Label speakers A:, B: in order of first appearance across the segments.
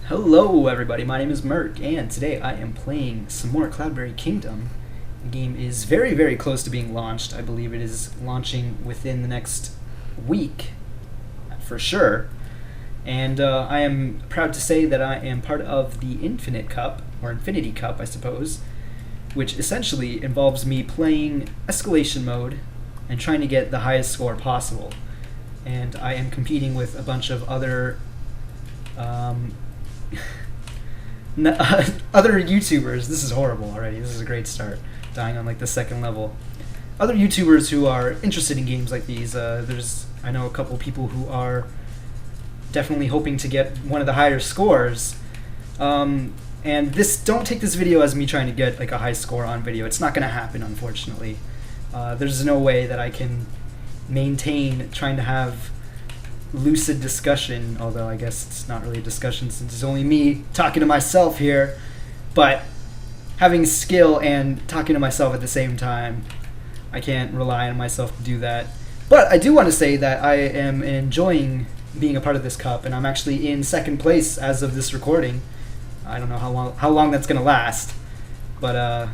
A: Hello everybody, my name is Merc, and today I am playing some more Cloudberry Kingdom. The game is very close to being launched. I believe it is launching within the next week, for sure. And I am proud to say that I am part of the Infinite Cup, or Infinity Cup I suppose, which essentially involves me playing escalation mode and trying to get the highest score possible. And I am competing with a bunch of other other YouTubers. This is horrible already. This is a great start. Dying on like the second level. Other YouTubers who are interested in games like these. I know a couple people who are definitely hoping to get one of the higher scores. And don't take this video as me trying to get like a high score on video. It's not going to happen, unfortunately. There's no way that I can maintain trying to have lucid discussion, although I guess it's not really a discussion since it's only me talking to myself here, but having skill and talking to myself at the same time, I can't rely on myself to do that. But I do want to say that I am enjoying being a part of this cup, and I'm actually in second place as of this recording. I don't know how long that's gonna last, but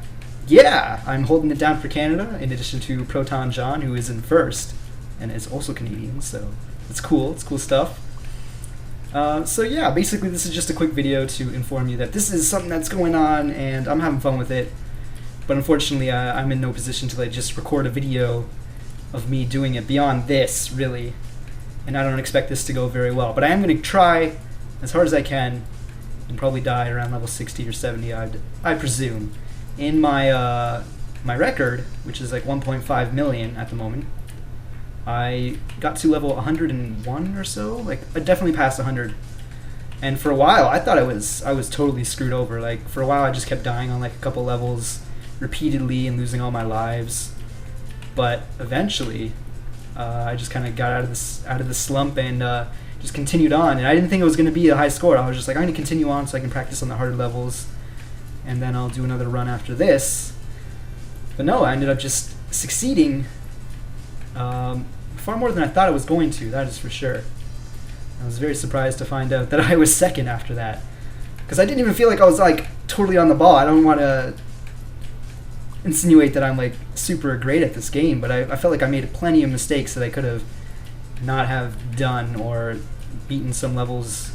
A: yeah, I'm holding it down for Canada in addition to Proton John, who is in first and is also Canadian, so it's cool stuff. So yeah, basically this is just a quick video to inform you that this is something that's going on and I'm having fun with it. But unfortunately, I'm in no position to like just record a video of me doing it beyond this, really. And I don't expect this to go very well. But I am going to try as hard as I can and probably die around level 60 or 70, I presume. In my my record, which is like 1.5 million at the moment, I got to level 101 or so. Like, I definitely passed 100. And for a while, I thought I was totally screwed over. Like, for a while, I just kept dying on like a couple levels repeatedly and losing all my lives. But eventually, I just kind of got out of the slump and just continued on. And I didn't think it was going to be a high score. I was just like, I'm going to continue on so I can practice on the harder levels, and then I'll do another run after this. But no, I ended up just succeeding. Far more than I thought I was going to, that is for sure. I was very surprised to find out that I was second after that, because I didn't even feel like I was like totally on the ball. I don't want to insinuate that I'm like super great at this game, but I felt like I made plenty of mistakes that I could have not have done or beaten some levels.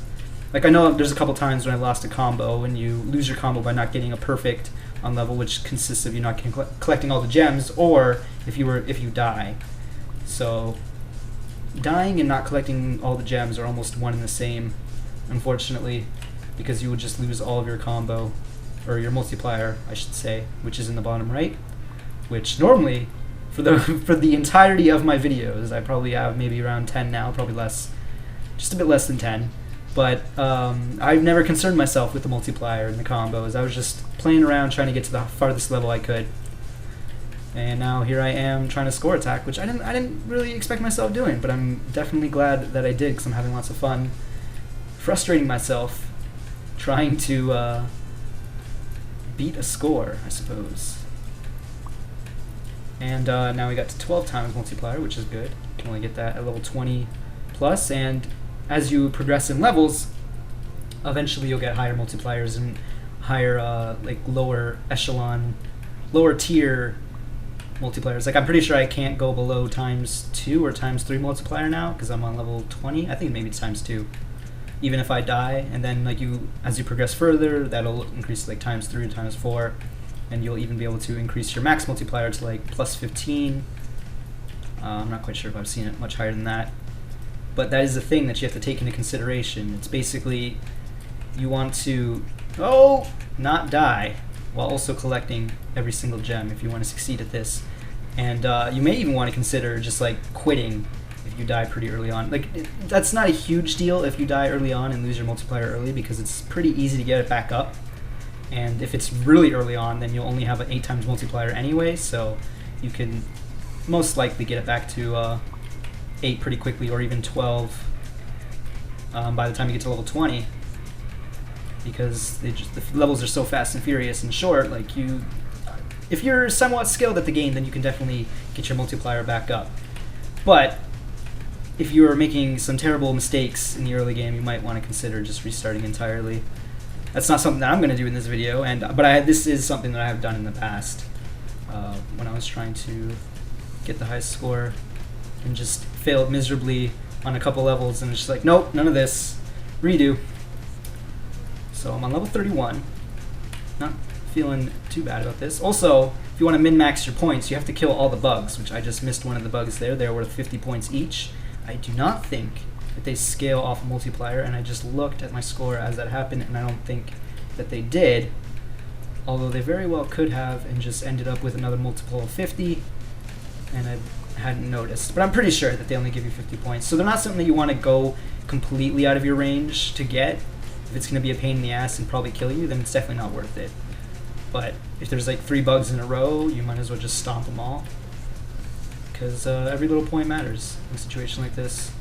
A: Like, I know there's a couple times when I lost a combo, and you lose your combo by not getting a perfect on level, which consists of you not collecting all the gems, or if you die. So dying and not collecting all the gems are almost one and the same, unfortunately, because you would just lose all of your combo, or your multiplier, I should say, which is in the bottom right, which normally, for the entirety of my videos, I probably have maybe around 10 now, probably less, just a bit less than 10, but I've never concerned myself with the multiplier and the combos. I was just playing around trying to get to the farthest level I could. And now here I am trying to score attack, which I didn't really expect myself doing, but I'm definitely glad that I did, because I'm having lots of fun frustrating myself trying to beat a score, I suppose. And now we got to 12 times multiplier, which is good. You can only get that at level 20 plus, and as you progress in levels, eventually you'll get higher multipliers and higher like lower echelon, lower tier multipliers. Like, I'm pretty sure I can't go below ×2 or ×3 multiplier now, because I'm on level 20. I think maybe it's ×2, even if I die. And then like as you progress further, that'll increase to like ×3 or ×4, and you'll even be able to increase your max multiplier to like +15. I'm not quite sure if I've seen it much higher than that, but that is the thing that you have to take into consideration. It's basically, you want to not die while also collecting every single gem if you want to succeed at this. And you may even want to consider just like quitting if you die pretty early on. Like, that's not a huge deal if you die early on and lose your multiplier early, because it's pretty easy to get it back up. And if it's really early on, then you'll only have an 8 times multiplier anyway, so you can most likely get it back to 8 pretty quickly, or even 12 by the time you get to level 20. Because the levels are so fast and furious and short. Like, if you're somewhat skilled at the game, then you can definitely get your multiplier back up. But if you're making some terrible mistakes in the early game, you might want to consider just restarting entirely. That's not something that I'm going to do in this video, but this is something that I have done in the past when I was trying to get the highest score and just failed miserably on a couple levels, and it's just like, nope, none of this, redo. So I'm on level 31, not feeling too bad about this. Also, if you want to min-max your points, you have to kill all the bugs, which I just missed one of the bugs there. They're worth 50 points each. I do not think that they scale off a multiplier, and I just looked at my score as that happened, and I don't think that they did, although they very well could have and just ended up with another multiple of 50, and I hadn't noticed. But I'm pretty sure that they only give you 50 points, so they're not something that you want to go completely out of your range to get. If it's going to be a pain in the ass and probably kill you, then it's definitely not worth it. But if there's like 3 bugs in a row, you might as well just stomp them all, because every little point matters in a situation like this.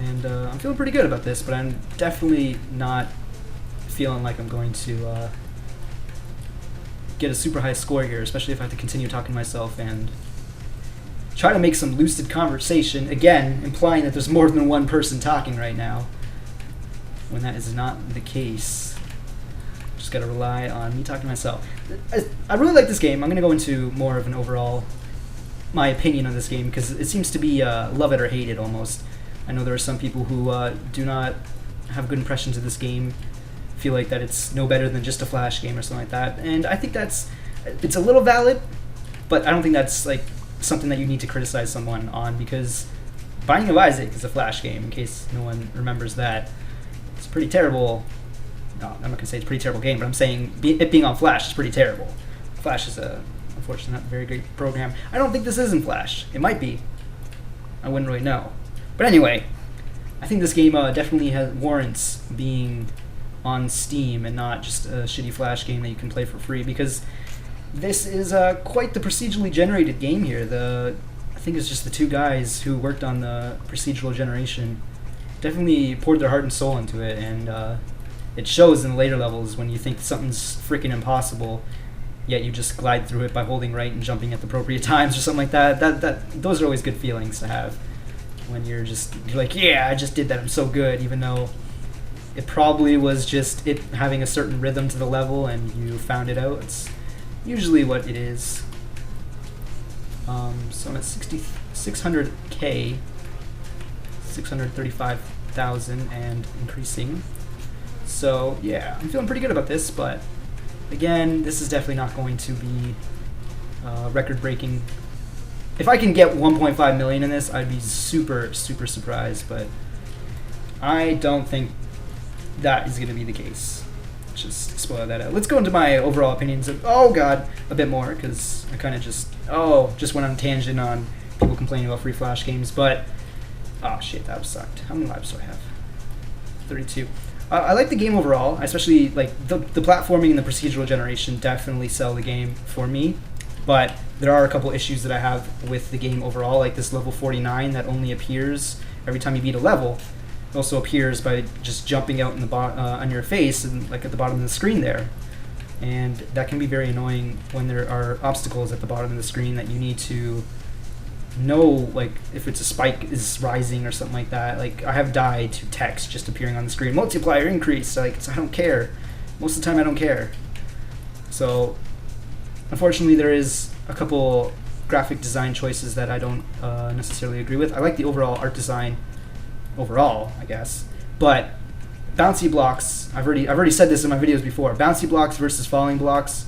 A: And I'm feeling pretty good about this, but I'm definitely not feeling like I'm going to get a super high score here, especially if I have to continue talking to myself and try to make some lucid conversation, again implying that there's more than one person talking right now, when that is not the case. Just gotta rely on me talking to myself. I really like this game. I'm gonna go into more of an overall, my opinion on this game, because it seems to be love it or hate it almost. I know there are some people who do not have good impressions of this game, feel like that it's no better than just a Flash game or something like that, and I think it's a little valid, but I don't think that's like something that you need to criticize someone on, because Binding of Isaac is a Flash game, in case no one remembers that. It's pretty terrible. No, I'm not going to say it's a pretty terrible game, but I'm saying it being on Flash is pretty terrible. Flash is unfortunately not a very great program. I don't think this is in Flash. It might be. I wouldn't really know. But anyway, I think this game definitely warrants being on Steam and not just a shitty Flash game that you can play for free, because this is quite the procedurally generated game here. I think it's just the 2 guys who worked on the procedural generation definitely poured their heart and soul into it, and it shows in the later levels when you think something's freaking impossible, yet you just glide through it by holding right and jumping at the appropriate times or something like that. Those are always good feelings to have, when you're like, yeah, I just did that, I'm so good, even though it probably was just it having a certain rhythm to the level and you found it out. It's usually what it is. So I'm at 600K, 635,000 and increasing. So yeah, I'm feeling pretty good about this, but again, this is definitely not going to be record-breaking. If I can get 1.5 million in this, I'd be super, super surprised, but I don't think that is going to be the case. Just spoil that out. Let's go into my overall opinions of, oh god, a bit more, because I kind of just went on a tangent on people complaining about free Flash games, but, oh shit, that sucked. How many lives do I have? 32. I like the game overall, especially like the platforming and the procedural generation definitely sell the game for me, but there are a couple issues that I have with the game overall, like this level 49 that only appears every time you beat a level. It also appears by just jumping out in the on your face and like at the bottom of the screen there, and that can be very annoying when there are obstacles at the bottom of the screen that you need to know, like if it's a spike is rising or something like that. Like I have died to text just appearing on the screen, multiplier increase, like I don't care. Most of the time I don't care. So unfortunately there is a couple graphic design choices that I don't necessarily agree with. I like the overall art design overall, I guess, but bouncy blocks, I've already said this in my videos before, bouncy blocks versus falling blocks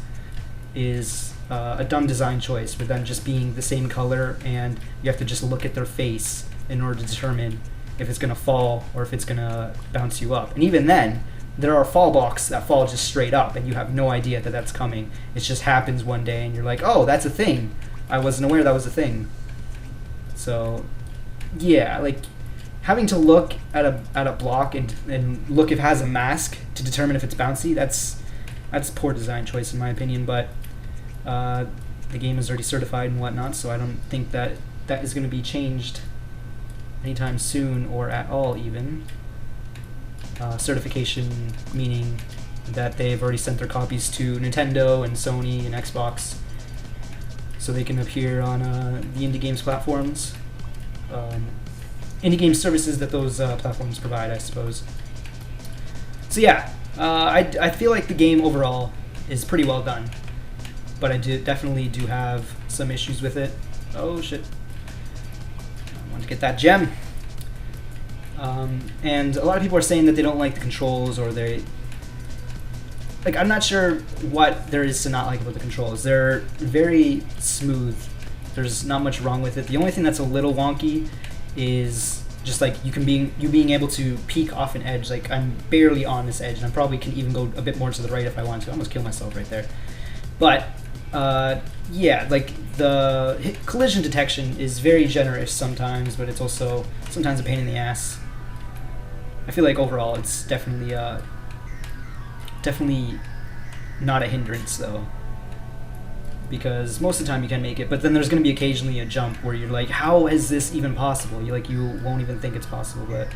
A: is a dumb design choice, with them just being the same color, and you have to just look at their face in order to determine if it's going to fall or if it's going to bounce you up. And even then, there are fall blocks that fall just straight up, and you have no idea that that's coming. It just happens one day, and you're like, oh, that's a thing. I wasn't aware that was a thing. So, yeah, like having to look at a block and look if it has a mask to determine if it's bouncy, that's poor design choice in my opinion, but the game is already certified and whatnot, so I don't think that is going to be changed anytime soon or at all even. Certification meaning that they've already sent their copies to Nintendo and Sony and Xbox so they can appear on the indie games platforms. indie game services that those platforms provide, I suppose. So yeah, I feel like the game overall is pretty well done, but I definitely do have some issues with it. Oh shit! I want to get that gem. And a lot of people are saying that they don't like the controls, or I'm not sure what there is to not like about the controls. They're very smooth. There's not much wrong with it. The only thing that's a little wonky is just like you being able to peek off an edge. Like I'm barely on this edge, and I probably can even go a bit more to the right if I want to. I almost kill myself right there. But yeah, like the collision detection is very generous sometimes, but it's also sometimes a pain in the ass. I feel like overall it's definitely not a hindrance though, because most of the time you can make it, but then there's going to be occasionally a jump where you're like, how is this even possible? You won't even think it's possible, but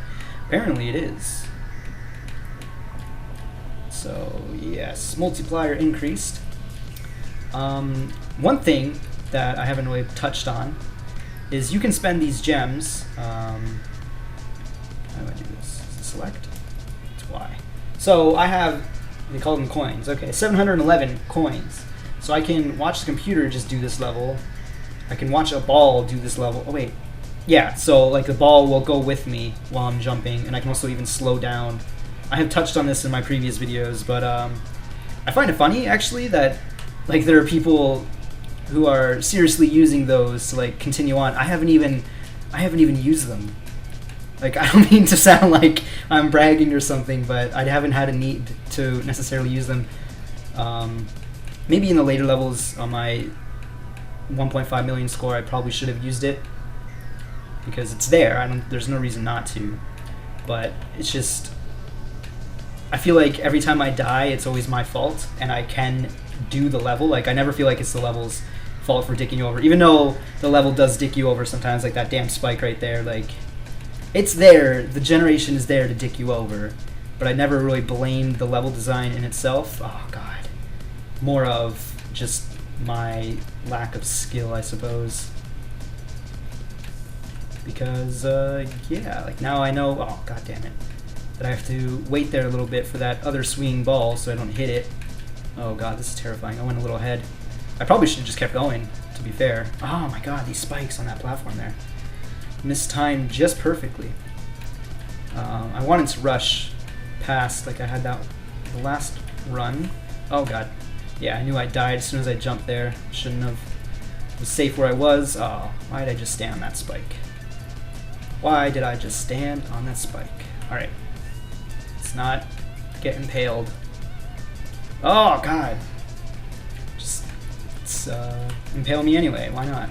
A: apparently it is. So yes, multiplier increased. One thing that I haven't really touched on is you can spend these gems. How do I do this? Select. It's Y. So I have, they call them coins. Okay, 711 coins. So I can watch the computer just do this level. I can watch a ball do this level. Oh wait, yeah. So like the ball will go with me while I'm jumping, and I can also even slow down. I have touched on this in my previous videos, but I find it funny actually that like there are people who are seriously using those to like continue on. I haven't even used them. Like, I don't mean to sound like I'm bragging or something, but I haven't had a need to necessarily use them. Maybe in the later levels on my 1.5 million score, I probably should have used it because it's there. There's no reason not to. But it's just, I feel like every time I die, it's always my fault, and I can do the level. Like, I never feel like it's the level's fault for dicking you over, even though the level does dick you over sometimes, like that damn spike right there. Like, it's there, the generation is there to dick you over, but I never really blamed the level design in itself. Oh god. More of just my lack of skill, I suppose. Because, yeah, like now I know, oh god damn it, that I have to wait there a little bit for that other swinging ball so I don't hit it. Oh god, this is terrifying. I went a little ahead. I probably should have just kept going, to be fair. Oh my god, these spikes on that platform there. Mistimed just perfectly. I wanted to rush past, like I had that the last run. Oh god. Yeah, I knew I died as soon as I jumped there. Shouldn't have. Was safe where I was. Oh, why did I just stand on that spike? Why did I just stand on that spike? Alright. Let's not get impaled. Oh god. Just impale me anyway. Why not?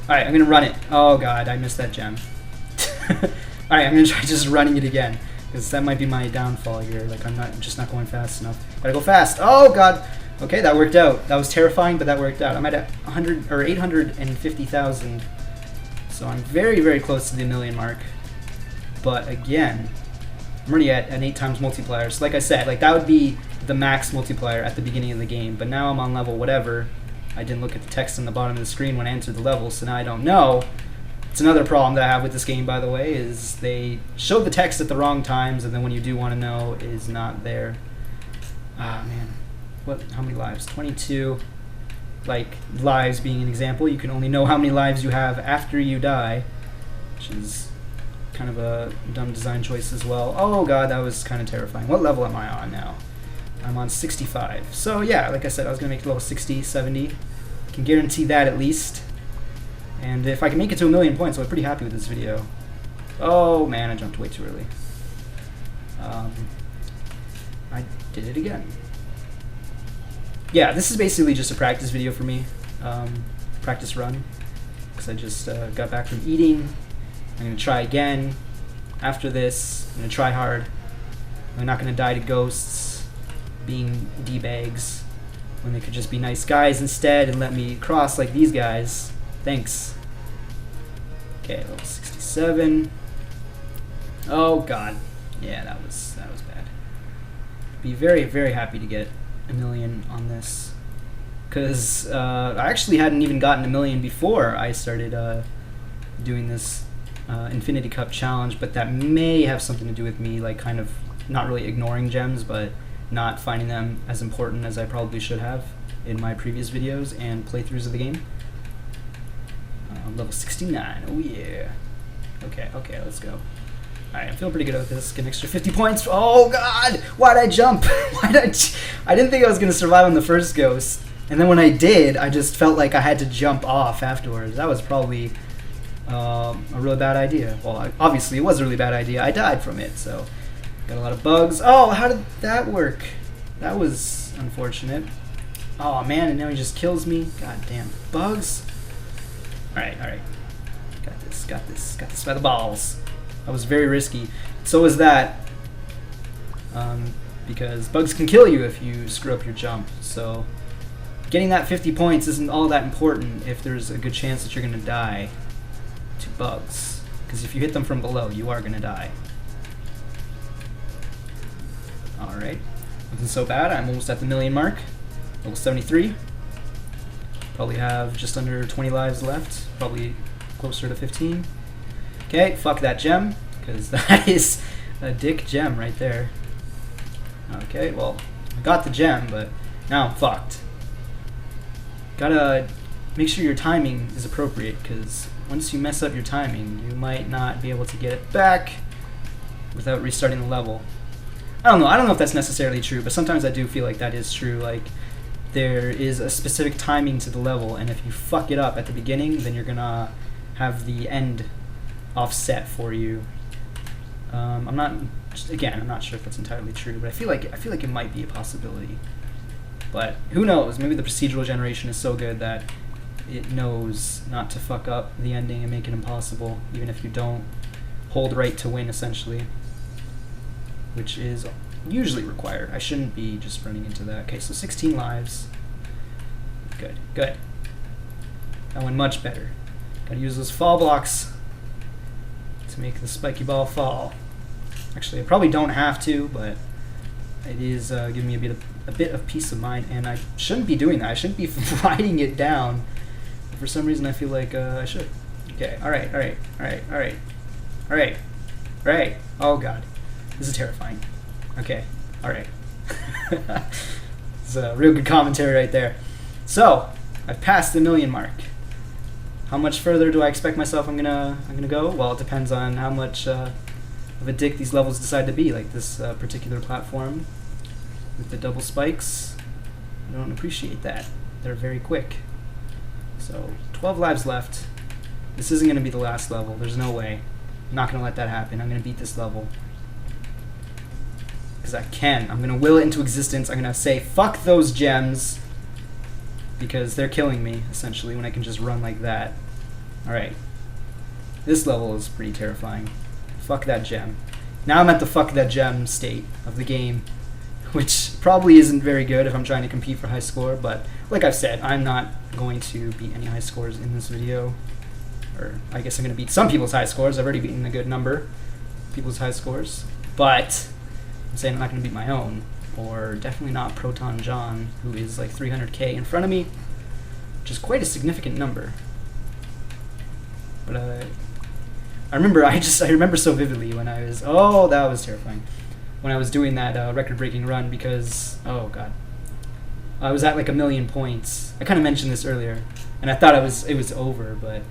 A: Alright, I'm gonna run it. Oh god, I missed that gem. Alright, I'm gonna try just running it again, because that might be my downfall here. Like, I'm just not going fast enough. Gotta go fast. Oh god. Okay, that worked out. That was terrifying, but that worked out. I'm at 100 or 850,000, so I'm very, very close to the million mark. But again, I'm already at an 8 times multiplier. So like I said, like that would be the max multiplier at the beginning of the game. But now I'm on level whatever. I didn't look at the text on the bottom of the screen when I entered the level, so now I don't know. It's another problem that I have with this game, by the way, is they show the text at the wrong times, and then when you do want to know, it is not there. Ah, man. How many lives? 22. Like, lives being an example, you can only know how many lives you have after you die, which is kind of a dumb design choice as well. Oh god, that was kind of terrifying. What level am I on now? I'm on 65. So yeah, like I said, I was going to make it level 60, 70. I can guarantee that at least. And if I can make it to 1,000,000 points, I'm pretty happy with this video. Oh man, I jumped way too early. I did it again. Yeah, this is basically just a practice video for me. Practice run. Because I just got back from eating. I'm going to try again. After this, I'm going to try hard. I'm not going to die to ghosts being D-bags when they could just be nice guys instead and let me cross like these guys. Thanks. Okay, level 67. Oh god. Yeah, that was bad. Be very, very happy to get 1,000,000 on this, because I actually hadn't even gotten 1,000,000 before I started doing this Infinity Cup challenge, but that may have something to do with me, like, kind of not really ignoring gems, but not finding them as important as I probably should have in my previous videos and playthroughs of the game. Level 69, oh yeah. Okay, let's go. Alright, I'm feeling pretty good about this. Get an extra 50 points. Oh god! Why'd I jump? I didn't think I was going to survive on the first ghost. And then when I did, I just felt like I had to jump off afterwards. That was probably a really bad idea. Well, obviously it was a really bad idea. I died from it, so got a lot of bugs. Oh, how did that work? That was unfortunate. Oh man, and now he just kills me. God damn. Bugs. Alright. Got this by the balls. That was very risky. So was that. Because bugs can kill you if you screw up your jump. So getting that 50 points isn't all that important if there's a good chance that you're going to die to bugs. Because if you hit them from below, you are going to die. Alright. Nothing so bad. I'm almost at the million mark. Level 73. Probably have just under 20 lives left. Probably closer to 15. Okay, fuck that gem. Because that is a dick gem right there. Okay, well, I got the gem, but now I'm fucked. Gotta make sure your timing is appropriate, because once you mess up your timing, you might not be able to get it back without restarting the level. I don't know if that's necessarily true, but sometimes I do feel like that is true. Like, there is a specific timing to the level, and if you fuck it up at the beginning, then you're gonna have the end offset for you. I'm not sure if that's entirely true, but I feel like it might be a possibility. But who knows? Maybe the procedural generation is so good that it knows not to fuck up the ending and make it impossible, even if you don't hold right to win, essentially, which is usually required. I shouldn't be just running into that. Okay, so 16 lives. Good. That went much better. Gotta use those fall blocks to make the spiky ball fall. Actually, I probably don't have to, but it is giving me a bit of peace of mind, and I shouldn't be doing that. I shouldn't be writing it down. But for some reason, I feel like I should. Okay, all right. Oh god, this is terrifying. Okay, all right. It's a real good commentary right there. So I've passed the million mark. How much further do I expect myself I'm gonna go? Well, it depends on how much of a dick these levels decide to be. Like this particular platform with the double spikes, I don't appreciate that. They're very quick. So 12 lives left. This isn't gonna be the last level. There's no way. I'm not gonna let that happen. I'm gonna beat this level. Because I can. I'm gonna will it into existence. I'm gonna say, fuck those gems. Because they're killing me, essentially, when I can just run like that. Alright. This level is pretty terrifying. Fuck that gem. Now I'm at the fuck that gem state of the game, which probably isn't very good if I'm trying to compete for high score, but like I've said, I'm not going to beat any high scores in this video. Or I guess I'm going to beat some people's high scores. I've already beaten a good number of people's high scores, but I'm saying I'm not going to beat my own, or definitely not Proton John, who is like 300k in front of me, which is quite a significant number. But I remember so vividly when I was, oh, that was terrifying, when I was doing that record-breaking run, because, oh god, I was at like 1,000,000 points. I kind of mentioned this earlier, and I thought it was over, but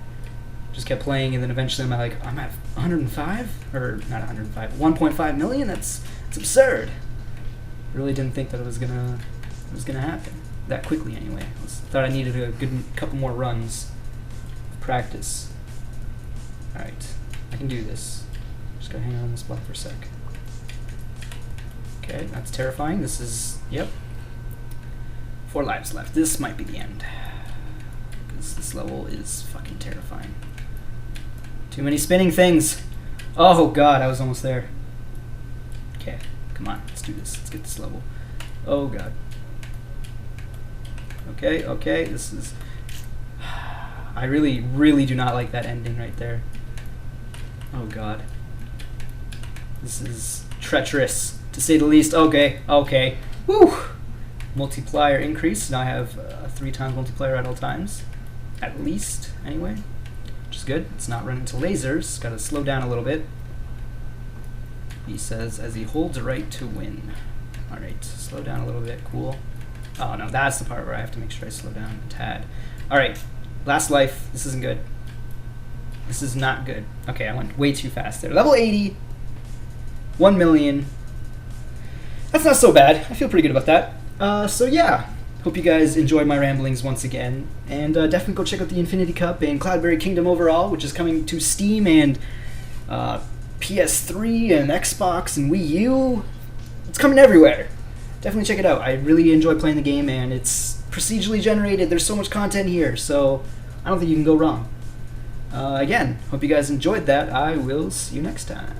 A: just kept playing, and then eventually I'm at 105, or not 105, 1.5 million. That's absurd. Really didn't think that it was gonna happen that quickly. Anyway, thought I needed a good couple more runs of practice. All right, I can do this. Just gotta hang on this block for a sec. Okay, that's terrifying. This is, yep. 4 lives left. This might be the end, because this level is fucking terrifying. Too many spinning things. Oh god, I was almost there. Okay, come on, let's do this. Let's get this level. Oh god. Okay, this is... I really do not like that ending right there. Oh god. This is treacherous, to say the least. Okay. Woo! Multiplier increase. Now I have 3 times multiplier at all times. At least, anyway. which is good. It's not running into lasers. Got to slow down a little bit. He says as he holds right to win. All right, slow down a little bit. Cool. Oh no, that's the part where I have to make sure I slow down a tad. All right, last life. This isn't good. This is not good. Okay, I went way too fast there. Level 80, 1 million. That's not so bad. I feel pretty good about that. So yeah, hope you guys enjoyed my ramblings once again. And definitely go check out the Infinity Cup and Cloudberry Kingdom overall, which is coming to Steam and PS3 and Xbox and Wii U. It's coming everywhere. Definitely check it out. I really enjoy playing the game, and it's procedurally generated. There's so much content here, so I don't think you can go wrong. Again, hope you guys enjoyed that. I will see you next time.